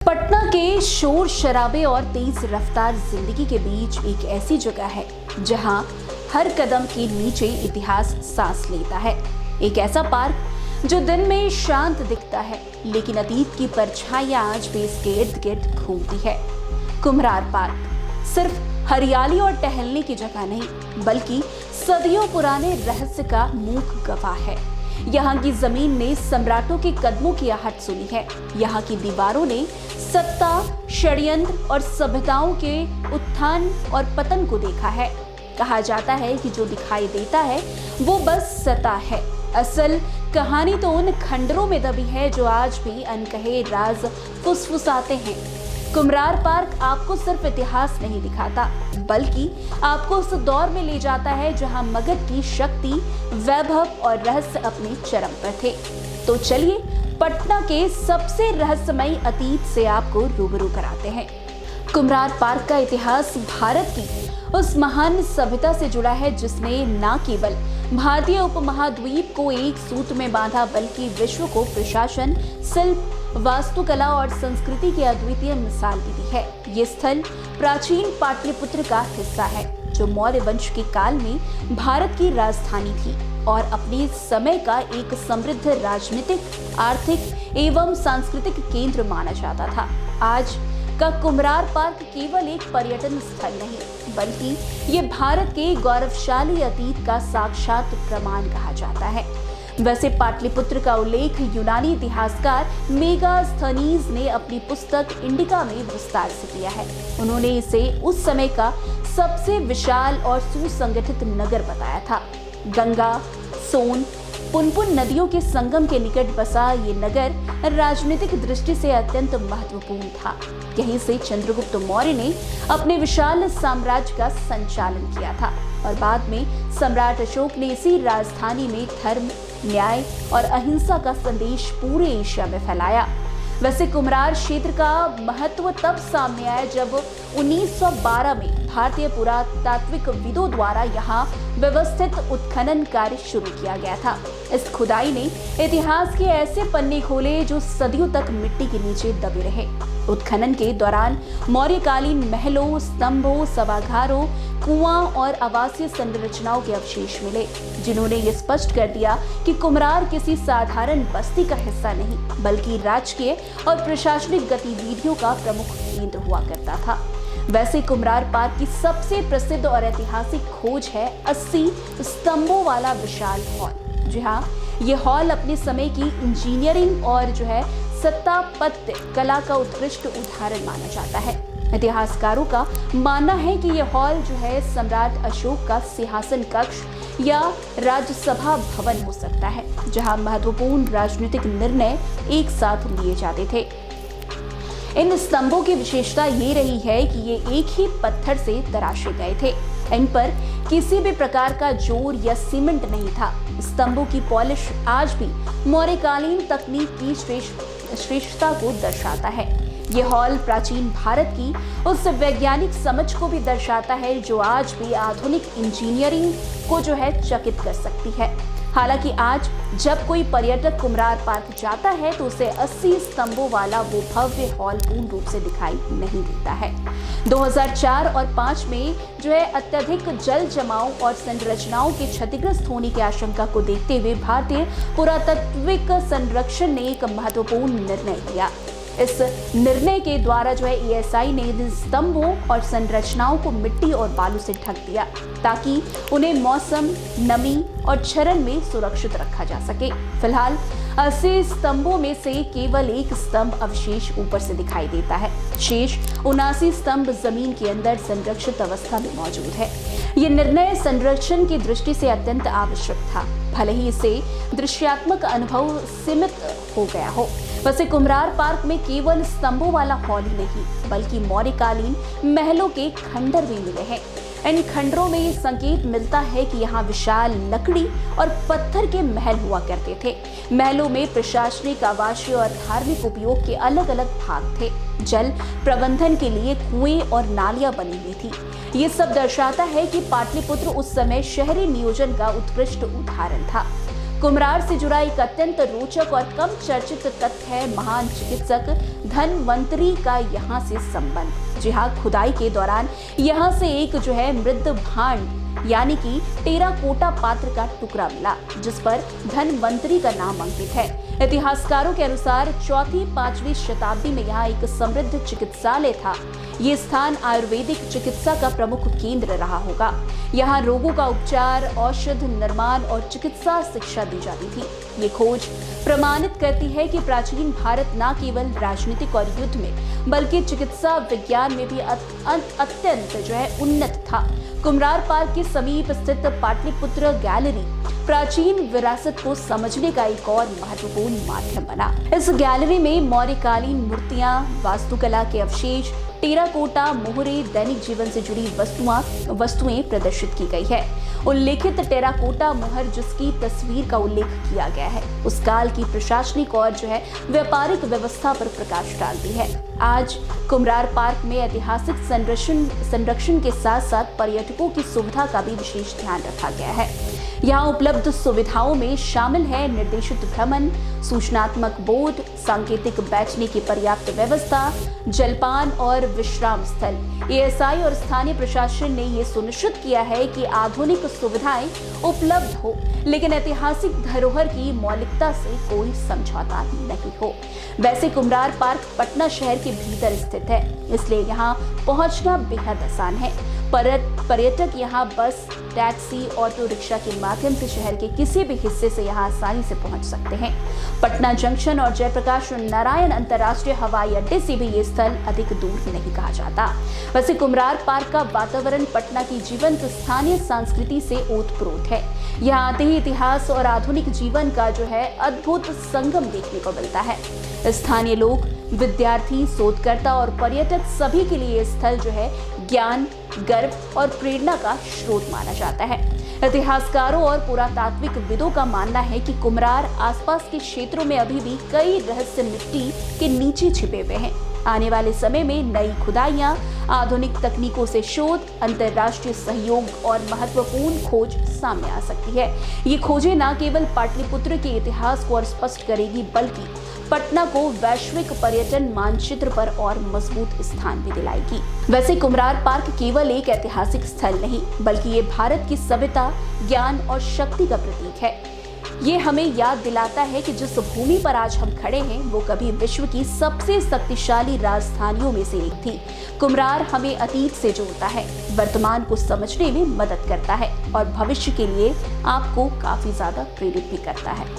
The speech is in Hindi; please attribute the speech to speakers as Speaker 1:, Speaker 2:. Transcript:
Speaker 1: पटना के शोर शराबे और तेज रफ्तार जिंदगी के बीच एक ऐसी जगह है जहां हर कदम के नीचे इतिहास सांस लेता है। एक ऐसा पार्क जो दिन में शांत दिखता है लेकिन अतीत की परछाइयां आज भी इसके इर्द गिर्द घूमती है। कुम्हरार पार्क सिर्फ हरियाली और टहलने की जगह नहीं बल्कि सदियों पुराने रहस्य का मूक गवाह है। यहाँ की जमीन ने सम्राटों के कदमों की आहट सुनी है। यहाँ की दीवारों ने सत्ता, षड्यंत्र और सभ्यताओं के उत्थान और पतन को देखा है। कहा जाता है कि जो दिखाई देता है वो बस सतह है, असल कहानी तो उन खंडरों में दबी है जो आज भी अनकहे राज फुसफुसाते हैं। कुम्हरार पार्क आपको सिर्फ इतिहास नहीं दिखाता बल्कि आपको उस दौर में ले जाता है जहां मगध की शक्ति, वैभव और रहस्य अपने चरम पर थे। तो चलिए पटना के सबसे रहस्यमयी अतीत से आपको रूबरू कराते हैं। कुम्हरार पार्क का इतिहास भारत की उस महान सभ्यता से जुड़ा है जिसने न केवल भारतीय उपमहाद्वीप को एक सूत्र में बांधा बल्कि विश्व को प्रशासन, शिल्प, वास्तुकला और संस्कृति की अद्वितीय मिसाल भी दी है। ये स्थल प्राचीन पाटलिपुत्र का हिस्सा है जो मौर्य वंश के काल में भारत की राजधानी थी और अपने समय का एक समृद्ध राजनीतिक, आर्थिक एवं सांस्कृतिक केंद्र माना जाता था। आज का कुम्हरार पार्क केवल एक पर्यटन स्थल नहीं बल्कि ये भारत के गौरवशाली अतीत का साक्षात प्रमाण कहा जाता है। वैसे पाटलिपुत्र का उल्लेख यूनानी इतिहासकार मेगास्थनीज ने अपनी पुस्तक इंडिका में विस्तार से किया है। उन्होंने इसे उस समय का सबसे विशाल और सुसंगठित नगर बताया था। गंगा, सोन, पुनपुन नदियों के संगम के निकट बसा ये नगर राजनीतिक दृष्टि से अत्यंत महत्वपूर्ण था। यहीं से चंद्रगुप्त मौर्य ने अपने विशाल साम्राज्य का संचालन किया था और बाद में सम्राट अशोक ने इसी राजधानी में धर्म, न्याय और अहिंसा का संदेश पूरे एशिया में फैलाया। वैसे कुम्हरार क्षेत्र का महत्व तब सामने आया जब 1912 में भारतीय पुरातात्विक विदों द्वारा यहाँ व्यवस्थित उत्खनन कार्य शुरू किया गया था। इस खुदाई ने इतिहास के ऐसे पन्ने खोले जो सदियों तक मिट्टी के नीचे दबे रहे। उत्खनन के दौरान मौर्यकालीन महलों, स्तंभों, सभागारों, कुआं और आवासीय संरचनाओं के अवशेष मिले जिन्होंने ये स्पष्ट कर दिया कि कुम्हरार किसी साधारण बस्ती का हिस्सा नहीं बल्कि राजकीय और प्रशासनिक गतिविधियों का प्रमुख केंद्र हुआ करता था। वैसे कुम्हरार पार्क की सबसे प्रसिद्ध और ऐतिहासिक खोज है 80 स्तंभों वाला विशाल हॉल। जी हाँ, ये हॉल अपने समय की इंजीनियरिंग और स्थापत्य कला का उत्कृष्ट उदाहरण माना जाता है। इतिहासकारों का मानना है कि यह हॉल सम्राट अशोक का सिंहासन कक्ष या राज्यसभा भवन हो सकता है जहां महत्वपूर्ण राजनीतिक निर्णय एक साथ लिए जाते थे। इन स्तंभों की विशेषता ये रही है कि ये एक ही पत्थर से तराशे गए थे। इन पर किसी भी प्रकार का जोर या सीमेंट नहीं था। स्तंभों की पॉलिश आज भी मौर्यकालीन तकनीक की श्रेष्ठता को दर्शाता है। यह हॉल प्राचीन भारत की उस वैज्ञानिक समझ को भी दर्शाता है जो आज भी आधुनिक इंजीनियरिंग को चकित कर सकती है। हालांकि आज जब कोई पर्यटक कुम्हरार पार्क जाता है तो उसे 80 स्तंभों वाला वो भव्य हॉल पूर्ण रूप से दिखाई नहीं देता है। 2004 और 5 में अत्यधिक जल जमाव और संरचनाओं के क्षतिग्रस्त होने की आशंका को देखते हुए भारतीय पुरातात्विक संरक्षण ने एक महत्वपूर्ण निर्णय लिया। इस निर्णय के द्वारा ESI ने इन स्तंभों और संरचनाओं को मिट्टी और बालू से ढक दिया ताकि उन्हें मौसम, नमी और क्षरण में सुरक्षित रखा जा सके। फिलहाल 80 स्तंभों में से केवल एक स्तंभ अवशेष ऊपर से दिखाई देता है। शेष 79 स्तंभ जमीन के अंदर संरक्षित अवस्था में मौजूद है। ये निर्णय संरक्षण की दृष्टि से अत्यंत आवश्यक था, भले ही इसे दृश्यात्मक अनुभव सीमित हो गया हो। वैसे कुम्हरार पार्क में केवल स्तंभों वाला हॉल ही नहीं बल्कि मौर्यकालीन महलों के खंडर भी मिले हैं। इन खंडरों में ये संकेत मिलता है कि यहाँ विशाल लकड़ी और पत्थर के महल हुआ करते थे। महलों में प्रशासनिक, आवासीय और धार्मिक उपयोग के अलग अलग भाग थे। जल प्रबंधन के लिए कुएं और नालियां बनी हुई थी। ये सब दर्शाता है कि पाटलिपुत्र उस समय शहरी नियोजन का उत्कृष्ट उदाहरण था। कुम्हरार से जुड़ा एक अत्यंत रोचक और कम चर्चित तथ्य है महान चिकित्सक धन्वंतरी का यहाँ से संबंध। जी हाँ, खुदाई के दौरान यहाँ से एक मृत भांड यानी कि टेराकोटा पात्र का टुकड़ा मिला, जिस पर धन्वंतरी का नाम अंकित है। इतिहासकारों के अनुसार 4वीं-5वीं शताब्दी में यहाँ एक समृद्ध चिकित्सालय था। ये स्थान आयुर्वेदिक चिकित्सा का प्रमुख केंद्र रहा होगा। यहाँ रोगों का उपचार, औषध निर्माण और चिकित्सा शिक्षा दी जाती थी। ये खोज प्रमाणित करती है कि प्राचीन भारत न केवल राजनीतिक और युद्ध में बल्कि चिकित्सा विज्ञान में भी अत्यंत उन्नत था। कुम्हरार पार्क के समीप स्थित पाटलिपुत्र गैलरी प्राचीन विरासत को समझने का एक और महत्वपूर्ण माध्यम बना। इस गैलरी में मौर्यकालीन मूर्तियां, वास्तुकला के अवशेष, टेराकोटा मोहरे, दैनिक जीवन से जुड़ी वस्तुएं प्रदर्शित की गई है। उल्लेखित टेराकोटा मोहर जिसकी तस्वीर का उल्लेख किया गया है, उस काल की प्रशासनिक और व्यापारिक व्यवस्था पर प्रकाश डालती है। आज कुम्हरार पार्क में ऐतिहासिक संरक्षण के साथ साथ पर्यटकों की सुविधा का भी विशेष ध्यान रखा गया है। यहाँ उपलब्ध सुविधाओं में शामिल है निर्देशित भ्रमण, सूचनात्मक बोर्ड, सांकेतिक बैठने की पर्याप्त व्यवस्था, जलपान और विश्राम स्थल। एएसआई और स्थानीय प्रशासन ने ये सुनिश्चित किया है कि आधुनिक सुविधाएं उपलब्ध हो, लेकिन ऐतिहासिक धरोहर की मौलिकता से कोई समझौता नहीं हो। वैसे कुम्हरार पार्क पटना शहर के भीतर स्थित है, इसलिए यहाँ पहुँचना बेहद आसान है। पर्यटक यहाँ बस, टैक्सी, ऑटो रिक्शा के माध्यम से शहर के किसी भी हिस्से से यहाँ आसानी से पहुँच सकते हैं। पटना जंक्शन और जयप्रकाश नारायण अंतर्राष्ट्रीय हवाई अड्डे से भी ये स्थल अधिक दूर नहीं कहा जाता। वैसे कुम्हरार पार्क का वातावरण पटना की जीवंत स्थानीय संस्कृति से ओतप्रोत है। यहाँ आते ही इतिहास और आधुनिक जीवन का अद्भुत संगम देखने को मिलता है। स्थानीय लोग, विद्यार्थी, शोधकर्ता और पर्यटक सभी के लिए स्थल ज्ञान, गर्व और प्रेरणा का स्रोत माना जाता है। इतिहासकारों और पुरातात्विक विदों का मानना है कि कुम्हरार आसपास के क्षेत्रों में अभी भी कई रहस्य मिट्टी के नीचे छिपे हुए हैं। आने वाले समय में नई खुदाइयां, आधुनिक तकनीकों से शोध, अंतर्राष्ट्रीय सहयोग और महत्वपूर्ण खोज सामने आ सकती है। ये खोजें न केवल पाटलिपुत्र के इतिहास को और स्पष्ट करेगी, बल्कि पटना को वैश्विक पर्यटन मानचित्र पर और मजबूत स्थान भी दिलाएगी। वैसे कुम्हरार पार्क केवल एक ऐतिहासिक स्थल नहीं, बल्कि ये भारत की सभ्यता, ज्ञान और शक्ति का प्रतीक है। ये हमें याद दिलाता है कि जिस भूमि पर आज हम खड़े हैं, वो कभी विश्व की सबसे शक्तिशाली राजधानियों में से एक थी। कुम्हरार हमें अतीत से जोड़ता है, वर्तमान को समझने में मदद करता है और भविष्य के लिए आपको काफी ज्यादा प्रेरित भी करता है।